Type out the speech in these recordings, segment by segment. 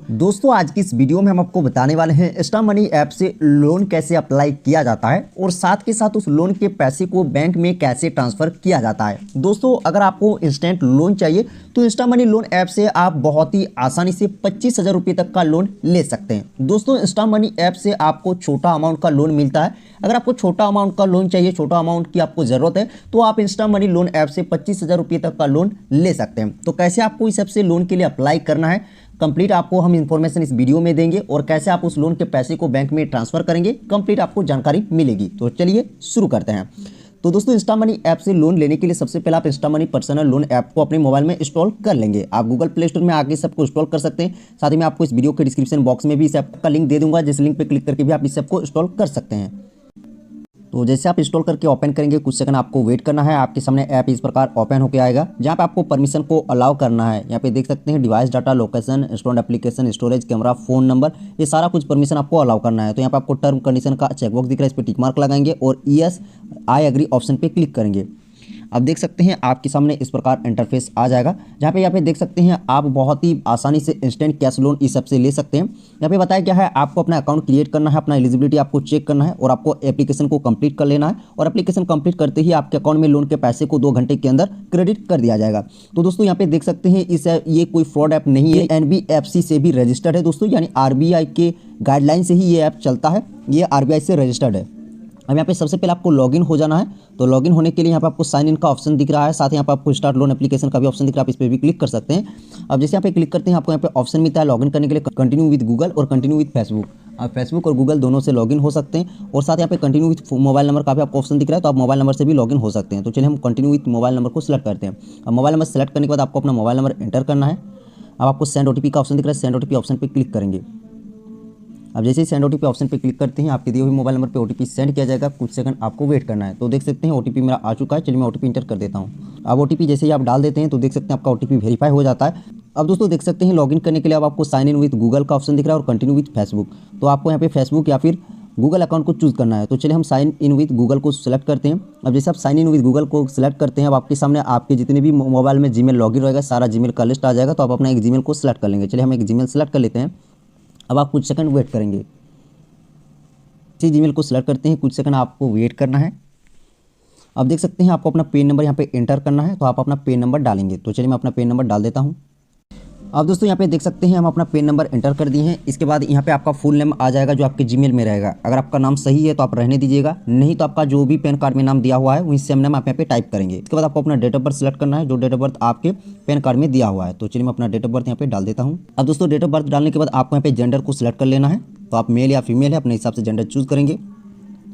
दोस्तों आज की इस वीडियो में हम आपको बताने वाले हैं इंस्टा मनी ऐप से लोन कैसे अप्लाई किया जाता है और साथ के साथ उस लोन के पैसे को बैंक में कैसे ट्रांसफ़र किया जाता है। दोस्तों अगर आपको इंस्टेंट लोन चाहिए तो इंस्टा मनी लोन ऐप से आप बहुत ही आसानी से 25,000 रुपये तक का लोन ले सकते हैं। दोस्तों इंस्टा मनी ऐप से आपको छोटा अमाउंट का लोन मिलता है। अगर आपको छोटा अमाउंट का लोन चाहिए, छोटा अमाउंट की आपको ज़रूरत है तो आप इंस्टा मनी लोन ऐप से 25,000 रुपये तक का लोन ले सकते हैं। तो कैसे आपको इस ऐप से लोन के लिए अप्लाई करना है कंप्लीट आपको हम इन्फॉर्मेशन इस वीडियो में देंगे और कैसे आप उस लोन के पैसे को बैंक में ट्रांसफर करेंगे कंप्लीट आपको जानकारी मिलेगी। तो चलिए शुरू करते हैं। तो दोस्तों इंस्टा मनी ऐप से लोन लेने के लिए सबसे पहले आप Insta money personal loan app को अपने मोबाइल में इंस्टॉल कर लेंगे। आप गूगल प्ले स्टोर में आके सबको इंस्टॉल कर सकते हैं। साथ ही मैं आपको इस वीडियो के डिस्क्रिप्शन बॉक्स में भी इस ऐप का लिंक दे दूंगा, जिस लिंक पर क्लिक करके भी आप इस ऐप को इंस्टॉल कर सकते हैं। तो जैसे आप इंस्टॉल करके ओपन करेंगे कुछ सेकंड आपको वेट करना है। आपके सामने ऐप इस प्रकार ओपन होकर आएगा, जहाँ पे आपको परमिशन को अलाउ करना है। यहाँ पे देख सकते हैं device data, location, installed application, storage, camera, phone number, ये सारा कुछ परमिशन आपको अलाउ करना है। तो यहाँ पे आपको टर्म कंडीशन का चेकबॉक्स दिख रहा है, इस पर टिक मार्क लगाएंगे और यस आई एग्री ऑप्शन पे क्लिक करेंगे। अब देख सकते हैं आपके सामने इस प्रकार इंटरफेस आ जाएगा, जहाँ पे यहाँ पे देख सकते हैं आप बहुत ही आसानी से इंस्टेंट कैश लोन इस ऐप से ले सकते हैं। यहाँ पे बताया क्या है, आपको अपना अकाउंट क्रिएट करना है, अपना एलिजिबिलिटी आपको चेक करना है और आपको एप्लीकेशन को कंप्लीट कर लेना है। और एप्लीकेशन कंप्लीट करते ही आपके अकाउंट में लोन के पैसे को 2 घंटे के अंदर क्रेडिट कर दिया जाएगा। तो दोस्तों यहाँ पे देख सकते हैं ये कोई फ्रॉड ऐप नहीं है, NBFC से भी रजिस्टर्ड है दोस्तों, यानी RBI के गाइडलाइन से ही ये ऐप चलता है, ये RBI से रजिस्टर्ड है। अब यहाँ पे सबसे पहले आपको लॉगिन हो जाना है। तो लॉगिन होने के लिए यहाँ पे आपको साइन इन का ऑप्शन दिख रहा है, साथ ही यहाँ पे आपको स्टार्ट लोन एप्लीकेशन का भी ऑप्शन दिख रहा है, आप इस पर भी क्लिक कर सकते हैं। अब जैसे यहाँ पे क्लिक करते हैं आपको यहाँ पे ऑप्शन मिलता है लॉगिन करने के लिए कंटिन्यू विद गूगल और कंटिन्यू विद फेसबुक। आप फेसबुक और गूगल दोनों से लॉगिन हो सकते हैं और साथ यहाँ पे कंटिन्यू विद मोबाइल नंबर का भी आपको ऑप्शन दिख रहा है, तो आप मोबाइल नंबर से भी लॉगिन हो सकते हैं। तो चलिए हम कंटिन्यू विद मोबाइल नंबर को सिलेक्ट करते हैं। अब मोबाइल नंबर सेलेक्ट करने के बाद आपको अपना मोबाइल नंबर एंटर करना है। अब आपको सेंड OTP का ऑप्शन दिख रहा है, सेंड OTP ऑप्शन पर क्लिक करेंगे। अब जैसे ही सेंड OTP ऑप्शन पे क्लिक करते हैं आपके दिए हुए मोबाइल नंबर पे OTP सेंड किया जाएगा, कुछ सेकंड आपको वेट करना है। तो देख सकते हैं OTP मेरा आ चुका है, चलिए मैं OTP इंटर कर देता हूँ। अब OTP जैसे ही आप डाल देते हैं तो देख सकते हैं आपका OTP वेरीफाई हो जाता है। अब दोस्तों देख सकते हैं लॉगिन करने के लिए अब आपको साइन इन विद गूगल का ऑप्शन दिख रहा है और कंटिन्यू विद फेसबुक। तो आपको यहाँ पे फेसबुक या फिर गूगल अकाउंट को चूज़ करना है। तो चलिए हम साइन इन विद गूगल को सिलेक्ट करते हैं। अब जैसे आप साइन इन विद गूगल को सिलेक्ट करते हैं अब आपके सामने आपके जितने भी मोबाइल में जीमेल लॉगिन रहेगा सारा जीमेल का लिस्ट आ जाएगा। तो आप अपना एक जीमेल को सिलेक्ट कर लेंगे। चलिए हम एक जीमेल सेलेक्ट कर लेते हैं। अब आप कुछ सेकंड वेट करेंगे। इसी जीमेल को सिलेक्ट करते हैं, कुछ सेकंड आपको वेट करना है। अब देख सकते हैं आपको अपना पेन नंबर यहाँ पे एंटर करना है, तो आप अपना पेन नंबर डालेंगे। तो चलिए मैं अपना पेन नंबर डाल देता हूँ। अब दोस्तों यहाँ पे देख सकते हैं हम अपना पेन नंबर एंटर कर दिए हैं। इसके बाद यहाँ पे आपका फुल नेम आ जाएगा जो आपके जीमेल में रहेगा। अगर आपका नाम सही है तो आप रहने दीजिएगा, नहीं तो आपका जो भी पैन कार्ड में नाम दिया हुआ है वही सेम नाम आप यहाँ पे टाइप करेंगे। इसके बाद आपको अपना डेट ऑफ बर्थ सेलेक्ट करना है, जो डेट ऑफ बर्थ आपके पैन कार्ड में दिया हुआ है। तो चलिए मैं अपना डेट ऑफ बर्थ यहाँ पे डाल देता हूँ। अब दोस्तों डेट ऑफ बर्थ डालने के बाद आपको यहाँ पे जेंडर को सिलेक्ट कर लेना है। तो आप मेल या फीमेल है अपने हिसाब से जेंडर चूज़ करेंगे।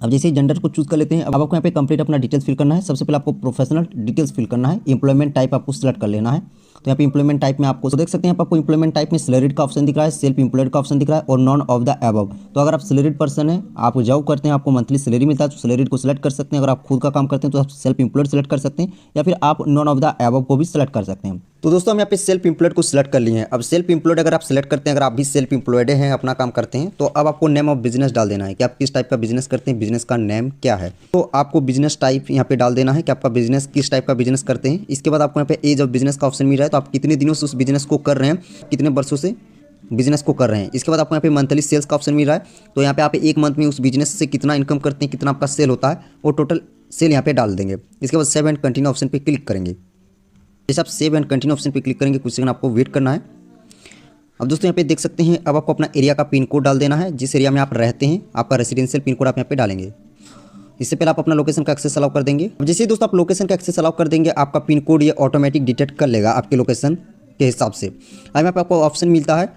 अब जैसे ही जेंडर को चूज़ कर लेते हैं अब आपको यहाँ पे कंप्लीट अपना डिटेल्स फिल करना है। सबसे पहले आपको प्रोफेशनल डिटेल्स फिल करना है। एम्प्लॉयमेंट टाइप आपको सिलेक्ट कर लेना है। तो यहाँ पे एम्प्लॉयमेंट टाइप में आपको देख सकते हैं आपको एम्प्लॉयमेंट टाइप में सैलरीड का ऑप्शन दिख रहा है, सेल्फ एम्प्लॉयड का ऑप्शन दिख रहा है और नॉन ऑफ द अबव। तो अगर आप सैलरीड पर्सन है, आप जॉब करते हैं, आपको मंथली सैलरी मिलता है तो सैलरीड को सिलेक्ट कर सकते हैं। अगर आप खुद का काम करते हैं तो आप सेल्फ एम्प्लॉयड सेलेक्ट कर सकते हैं या फिर आप नॉन ऑफ द अबव को भी सिलेक्ट कर सकते हैं। तो दोस्तों हम यहाँ पे सेल्फ एम्प्लॉयड को सिलेक्ट कर लिए हैं। अब सेल्फ एम्प्लॉयड अगर आप सिलेक्ट करते हैं, अगर आप भी सेल्फ एम्प्लॉयड हैं, अपना काम करते हैं, तो अब आपको नेम ऑफ बिजनेस डाल देना है कि आप किस टाइप का बिजनेस करते हैं, बिजनेस का नेम क्या है। तो आपको बिजनेस टाइप यहाँ पे डाल देना है कि आपका बिजनेस किस टाइप का बिजनेस करते हैं। इसके बाद आपको यहाँ पे एज ऑफ बिजनेस का ऑप्शन मिल रहा है, तो आप कितने दिनों से उस बिजनेस को कर रहे हैं, कितने वर्षों से बिजनेस को कर रहे हैं। इसके बाद आपको यहाँ पे मंथली सेल्स का ऑप्शन मिल रहा है, तो यहाँ पे आप एक मंथ में उस बिजनेस से कितना इनकम करते हैं, कितना आपका सेल होता है, वो टोटल सेल यहाँ पे डाल देंगे। इसके बाद सेव एंड कंटिन्यू ऑप्शन पे क्लिक करेंगे। जैसे आप सेव एंड कंटिन्यू ऑप्शन पे क्लिक करेंगे कुछ सेकंड आपको वेट करना है। अब दोस्तों यहाँ पे देख सकते हैं अब आपको अपना एरिया का पिन कोड डाल देना है, जिस एरिया में आप रहते हैं आपका रेसिडेंशियल पिन कोड आप यहाँ पे डालेंगे। इससे पहले आप अपना लोकेशन का एक्सेस अलाउ कर देंगे। अब जैसे दोस्तों आप लोकेशन का एक्सेस अलाउ कर देंगे आपका पिन कोड ये ऑटोमेटिक डिटेक्ट कर लेगा आपके लोकेशन के हिसाब से। अब यहाँ पे आपको ऑप्शन मिलता है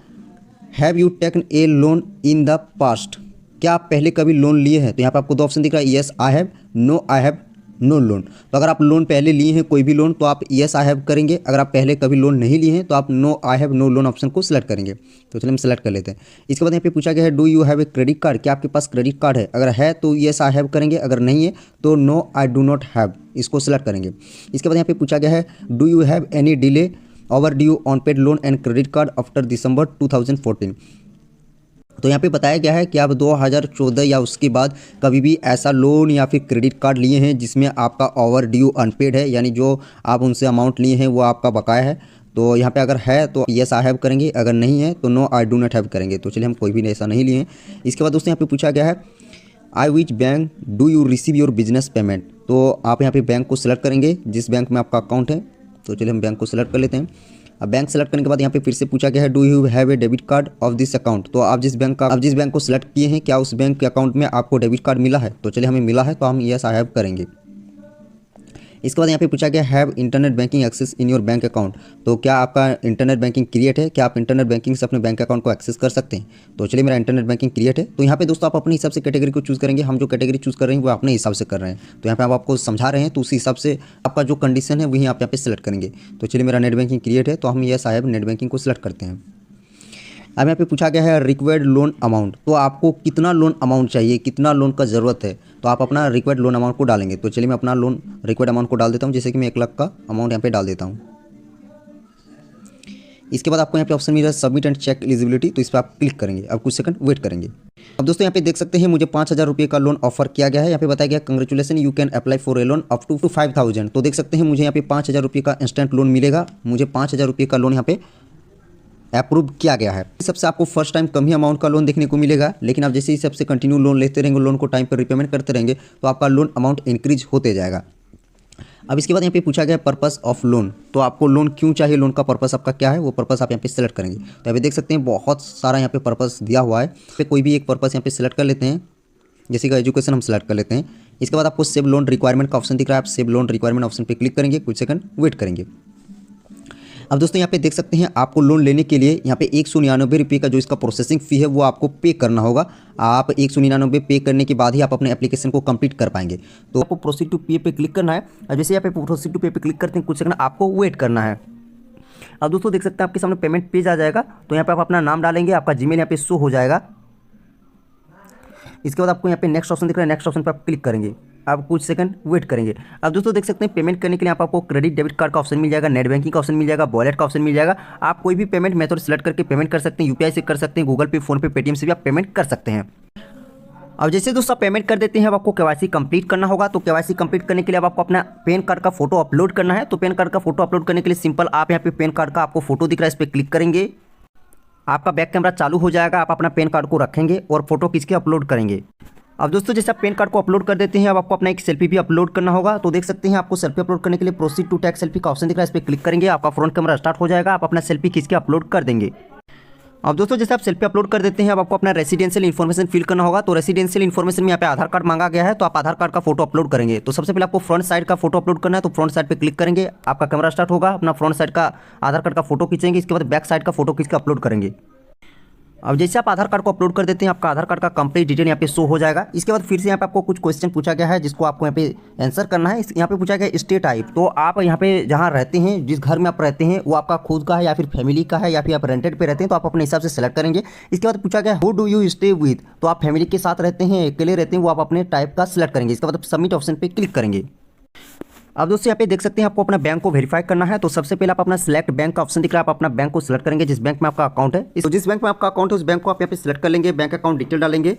have you taken a loan in the past, क्या आप पहले कभी लोन लिए हैं। तो यहाँ पे आपको 2 ऑप्शन दिख रहा है, yes I have, no I have no loan. तो अगर आप लोन पहले लिए हैं कोई भी लोन तो आप येस आई हैव करेंगे, अगर आप पहले कभी लोन नहीं लिए हैं तो आप no I have no loan option को सिलेक्ट करेंगे। तो चलिए हम सेलेक्ट कर लेते हैं। इसके बाद यहाँ पे पूछा गया है do you have a credit card, क्या आपके पास क्रेडिट कार्ड है। अगर है तो येस आई हैव करेंगे, अगर नहीं है तो no I do not have, इसको सिलेक्ट करेंगे। इसके बाद यहाँ पे पूछा गया है do you have any delay over due on paid loan and credit card after December 2014। तो यहाँ पे बताया गया है कि आप 2014 या उसके बाद कभी भी ऐसा लोन या फिर क्रेडिट कार्ड लिए हैं जिसमें आपका ओवर ड्यू अनपेड है, यानी जो आप उनसे अमाउंट लिए हैं वो आपका बकाया है, तो यहाँ पे अगर है तो येस आई हैव करेंगे, अगर नहीं है तो no I do not have करेंगे। तो चलिए हम कोई भी ऐसा नहीं लिए हैं। इसके बाद दोस्तों यहाँ पे पूछा गया है I which bank do you receive your business payment. तो आप यहाँ पे बैंक को सिलेक्ट करेंगे जिस बैंक में आपका अकाउंट है। तो चलिए हम बैंक को सिलेक्ट कर लेते हैं। अब बैंक सेलेक्ट करने के बाद यहाँ पे फिर से पूछा गया है do you have a debit card of this account. तो आप जिस बैंक को सिलेक्ट किए हैं क्या उस बैंक के अकाउंट में आपको डेबिट कार्ड मिला है। तो चलिए हमें मिला है तो हम येस आई हैव करेंगे। इसके बाद यहाँ पे पूछा गया have internet banking access in your bank account. तो क्या आपका इंटरनेट बैंकिंग क्रिएट है, क्या आप इंटरनेट बैंकिंग से अपने बैंक अकाउंट को एक्सेस कर सकते हैं। तो चलिए मेरा इंटरनेट बैंकिंग क्रिएट है। तो यहाँ पे दोस्तों आप अपने हिसाब से कैटेगरी को चूज़ करेंगे। हम जो कैटेगरी चूज़ कर रहे हैं वो अपने हिसाब से कर रहे हैं। तो यहाँ पे आप आपको समझा रहे हैं तो उसी हिसाब से आपका जो कंडीशन है वही आप यहाँ पे सिलेक्ट करेंगे। तो चलिए मेरा नेट बैंकिंग क्रिएट है तो हम yes I have net banking को सिलेक्ट करते हैं। अब यहाँ पे पूछा गया है रिक्वायर्ड लोन अमाउंट। तो आपको कितना लोन अमाउंट चाहिए, कितना लोन का ज़रूरत है, तो आप अपना रिक्वायर्ड लोन अमाउंट को डालेंगे। तो चलिए मैं अपना लोन रिक्वायर्ड अमाउंट को डाल देता हूँ, जैसे कि मैं 1 लाख का अमाउंट यहाँ पे डाल देता हूँ। इसके बाद आपको यहाँ पे ऑप्शन मिल रहा है सबमिट एंड चेक एलिजिबिलिटी। तो इस पर आप क्लिक करेंगे। अब कुछ सेकंड वेट करेंगे। अब दोस्तों यहाँ पे देख सकते हैं मुझे 5,000 रुपये का लोन ऑफर किया गया है। यहाँ पे बताया गया congratulation you can apply for a loan up to 5,000। तो देख सकते हैं मुझे यहाँ पे 5,000 रुपये का इंस्टेंट लोन मिलेगा। मुझे 5,000 रुपये का लोन यहाँ पे अप्रूव किया गया है। इस सबसे आपको फर्स्ट टाइम कम ही अमाउंट का लोन देखने को मिलेगा, लेकिन आप जैसे ही सबसे कंटिन्यू लोन लेते रहेंगे, लोन को टाइम पर रिपेमेंट करते रहेंगे तो आपका लोन अमाउंट इंक्रीज होते जाएगा। अब इसके बाद यहाँ पे पूछा गया पर्पस ऑफ लोन। तो आपको लोन क्यों चाहिए, लोन का पर्पस आपका क्या है, वो पर्पस आप यहाँ पे सिलेक्ट करेंगे। तो यहाँ पे देख सकते हैं बहुत सारा यहाँ पे पर्पस दिया हुआ है। पे कोई भी एक पर्पस यहाँ पे सिलेक्ट कर लेते हैं, जैसे कि एजुकेशन हम सिलेक्ट कर लेते हैं। इसके बाद आपको सेव लोन रिक्वायरमेंट का ऑप्शन दिख रहा है, आप सेव लोन रिक्वायरमेंट ऑप्शन पे क्लिक करेंगे, कुछ सेकंड वेट करेंगे। अब दोस्तों यहाँ पे देख सकते हैं आपको लोन लेने के लिए यहाँ पे 199 रुपये का जो इसका प्रोसेसिंग फ़ी है वो आपको पे करना होगा। आप 199 पे करने के बाद ही आप अपने एप्लीकेशन को कंप्लीट कर पाएंगे। तो आपको प्रोसीड टू पे पे क्लिक करना है। और जैसे यहाँ पे प्रोसीड टू पे पे क्लिक करते हैं, कुछ सेकंड आपको वेट करना है। अब दोस्तों देख सकते हैं आपके सामने पेमेंट पेज आ जाएगा। तो यहाँ पे आप अपना नाम डालेंगे, आपका जीमेल यहाँ पे शो हो जाएगा। इसके बाद आपको यहाँ पे नेक्स्ट ऑप्शन दिख रहा है, नेक्स्ट ऑप्शन पर आप क्लिक करेंगे। आप कुछ सेकंड वेट करेंगे। अब दोस्तों देख सकते हैं पेमेंट करने के लिए आपको क्रेडिट डेबिट कार्ड का ऑप्शन मिल जाएगा, नेट बैंकिंग का ऑप्शन मिल जाएगा, वॉलेट का ऑप्शन मिल जाएगा। आप कोई भी पेमेंट मेथड सेलेक्ट करके पेमेंट कर सकते हैं। यूपीआई से कर सकते हैं, गूगल पे, फोन पे, पेटीएम से भी आप पेमेंट कर सकते हैं। अब जैसे दोस्तों आप पेमेंट कर देते हैं, अब आपको केवाईसी कंप्लीट करना होगा। तो केवाईसी कंप्लीट करने के लिए अब आपको अपना पैन कार्ड का फोटो अपलोड करना है। तो पैन कार्ड का फोटो अपलोड करने के लिए सिंपल आप यहाँ पे पैन कार्ड का आपको फोटो दिख रहा है, इस पर क्लिक करेंगे। आपका बैक कैमरा चालू हो जाएगा, आप अपना पैन कार्ड को रखेंगे और फोटो खींच के अपलोड करेंगे। अब दोस्तों जैसे आप पैन कार्ड को अपलोड कर देते हैं, अब आपको अपना एक सेल्फी भी अपलोड करना होगा। तो देख सकते हैं आपको सेल्फी अपलोड करने के लिए प्रोसीड टू टेक सेल्फी का ऑप्शन दिख रहा है, इस पर क्लिक करेंगे। आपका फ्रंट कैमरा स्टार्ट हो जाएगा, आप अपना सेल्फी खींच के अपलोड कर देंगे। अब दोस्तों जैसे आप सेल्फी अपलोड कर देते हैं, अब आपको अपना रेसिडेंशियल इन्फॉर्मेशन फिल करना होगा। तो रेसिडेंशियल इन्फॉर्मेशन में यहाँ पे आधार कार्ड मांगा गया है, तो आप आधार कार्ड का फोटो अपलोड करेंगे। तो सबसे पहले आपको फ्रंट साइड का फोटो अपलोड करना है। तो फ्रंट साइड पे क्लिक करेंगे, आपका कैमरा स्टार्ट होगा, अपना फ्रंट साइड का आधार कार्ड का फोटो खींचेंगे। इसके बाद बैक साइड का फोटो खींच के अपलोड करेंगे। अब जैसे आप आधार कार्ड को अपलोड कर देते हैं, आपका आधार कार्ड का कंप्लीट डिटेल यहाँ पे शो हो जाएगा। इसके बाद फिर से यहाँ पे आपको कुछ क्वेश्चन पूछा गया है, जिसको आपको यहाँ पे आंसर करना है। यहाँ पे पूछा गया स्टे टाइप। तो आप यहाँ पे जहाँ रहते हैं, जिस घर में आप रहते हैं, वो आपका खुद का है या फिर फैमिली का है या फिर आप रेंटेड पे रहते हैं, तो आप अपने हिसाब से सेलेक्ट करेंगे। इसके बाद पूछा गया who do you stay with. तो आप फैमिली के साथ रहते हैं, अकेले रहते हैं, वो आप अपने टाइप का सिलेक्ट करेंगे। इसके बाद सबमिट ऑप्शन पे क्लिक करेंगे। अब दोस्तों यहाँ पे देख सकते हैं आपको अपना बैंक को वेरीफाई करना है। तो सबसे पहले आप अपना सिलेक्ट बैंक का ऑप्शन दिख रहा है, आप अपना बैंक को सिलेक्ट करेंगे जिस बैंक में आपका अकाउंट है। जिस बैंक में आपका अकाउंट है उस बैंक को आप यहाँ पे सिलेक्ट कर लेंगे, बैंक अकाउंट डिटेल डालेंगे।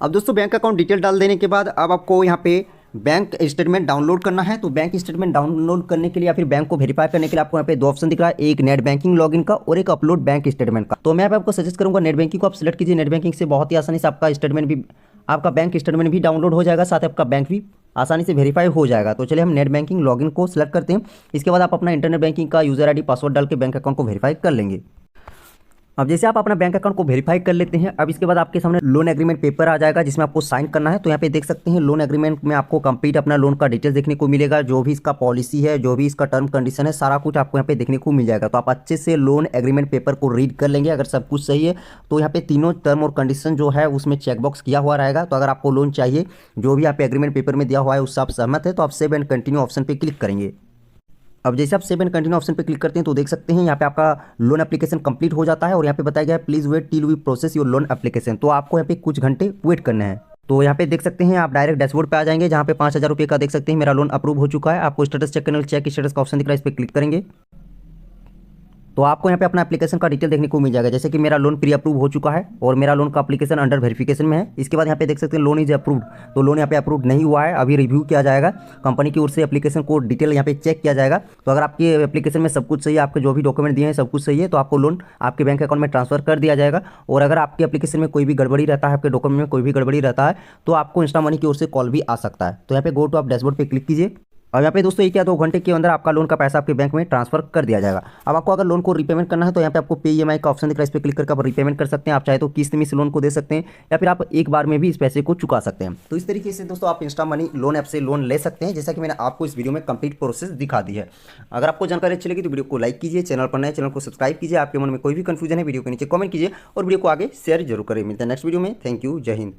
अब दोस्तों बैंक अकाउंट डिटेल डाल देने के बाद अब आपको यहाँ पे बैंक स्टेटमेंट डाउनलोड करना है। तो बैंक स्टेटमेंट डाउनलोड करने के लिए या फिर बैंक को वेरीफाई करने के लिए आपको यहाँ पे 2 ऑप्शन दिख रहा है, एक नेट बैंकिंग लॉगिन का और एक अपलोड बैंक स्टेटमेंट का। तो मैं यहाँ पे आपको सजेस्ट करूँगा नेट बैंकिंग को आप सिलेक्ट कीजिए। नेट बैंकिंग से बहुत ही आसानी से आपका स्टेटमेंट भी, आपका बैंक स्टेटमेंट भी डाउनलोड हो जाएगा, साथ ही आपका बैंक भी आसानी से वेरीफाई हो जाएगा। तो चलिए हम नेट बैंकिंग लॉगिन को सिलेक्ट करते हैं। इसके बाद आप अपना इंटरनेट बैंकिंग का यूजर आईडी पासवर्ड डाल के बैंक अकाउंट को वेरीफाई कर लेंगे। अब जैसे आप अपना बैंक अकाउंट को वेरीफाई कर लेते हैं, अब इसके बाद आपके सामने लोन एग्रीमेंट पेपर आ जाएगा जिसमें आपको साइन करना है। तो यहाँ पे देख सकते हैं लोन एग्रीमेंट में आपको कंप्लीट अपना लोन का डिटेल्स देखने को मिलेगा, जो भी इसका पॉलिसी है, जो भी इसका टर्म कंडीशन है, सारा कुछ आपको यहाँ पे देखने को मिल जाएगा। तो आप अच्छे से लोन एग्रीमेंट पेपर को रीड कर लेंगे। अगर सब कुछ सही है तो यहाँ पे तीनों टर्म और कंडीशन जो है उसमें चेकबॉक्स किया हुआ रहेगा। तो अगर आपको लोन चाहिए, जो भी आप एग्रीमेंट पेपर में दिया हुआ है उससे आप सहमत है, तो आप सेव एंड कंटिन्यू ऑप्शन पर क्लिक करेंगे। अब जैसे आप सेव एंड कंटिन्यू ऑप्शन पे क्लिक करते हैं तो देख सकते हैं यहाँ पे आपका लोन एप्लीकेशन कंप्लीट हो जाता है और यहाँ पे बताया गया है please wait till we process your loan application. तो आपको यहाँ पे कुछ घंटे वेट करना है। तो यहाँ पे देख सकते हैं आप डायरेक्ट डैशबोर्ड पे आ जाएंगे, जहाँ पे 5,000 रुपये का देख सकते हैं मेरा लोन अप्रूव हो चुका है। आपको स्टेटस चेक करने चेक स्टेटस का ऑप्शन दिख रहा है, इस पर क्लिक करेंगे। तो आपको यहाँ पे अपना एप्लीकेशन का डिटेल देखने को मिल जाएगा, जैसे कि मेरा लोन प्री अप्रूव हो चुका है और मेरा लोन का एप्लीकेशन अंडर वेरिफिकेशन में है। इसके बाद यहाँ पे देख सकते हैं लोन इज अप्रूव्ड, तो लोन यहाँ पे अप्रूव नहीं हुआ है, अभी रिव्यू किया जाएगा। कंपनी की ओर से एप्लीकेशन को डिटेल यहाँ पे चेक किया जाएगा। तो अगर आपके एप्लीकेशन में सब कुछ सही है, आपके जो भी डॉक्यूमेंट दिए हैं सब कुछ सही है, तो आपको लोन आपके बैंक अकाउंट में ट्रांसफर कर दिया जाएगा। और अगर आपके एप्लीकेशन में कोई भी गड़बड़ी रहता है, आपके डॉक्यूमेंट में कोई भी गड़बड़ी रहता है, तो आपको इंस्टा मनी की ओर से कॉल भी आ सकता है। तो यहाँ पे गो टू आप डैशबोर्ड पे क्लिक कीजिए और यहाँ पे दोस्तों 1 या 2 घंटे के अंदर आपका लोन का पैसा आपके बैंक में ट्रांसफर कर दिया जाएगा। अब आपको अगर लोन को रीपेमेंट करना है तो यहाँ पे आपको पे ईएमआई का ऑप्शन दिख रहा है, इस पर क्लिक करके आप रीपेमेंट कर सकते हैं। आप चाहे तो किस्त में इस लोन को दे सकते हैं या फिर आप एक बार में भी इस पैसे को चुका सकते हैं। तो इस तरीके से दोस्तों आप इंस्टा मनी लोन ऐप से लोन ले सकते हैं, जैसा कि मैंने आपको इस वीडियो में कंप्लीट प्रोसेस दिखा दी है। अगर आपको जानकारी अच्छी लगी तो वीडियो को लाइक कीजिए, चैनल पर नए चैनल को सब्सक्राइब कीजिए। आपके मन में कोई भी कंफ्यूजन है वीडियो के नीचे कमेंट कीजिए और वीडियो को आगे शेयर जरूर करें। मिलते हैं नेक्स्ट वीडियो में। थैंक यू, जय हिंद।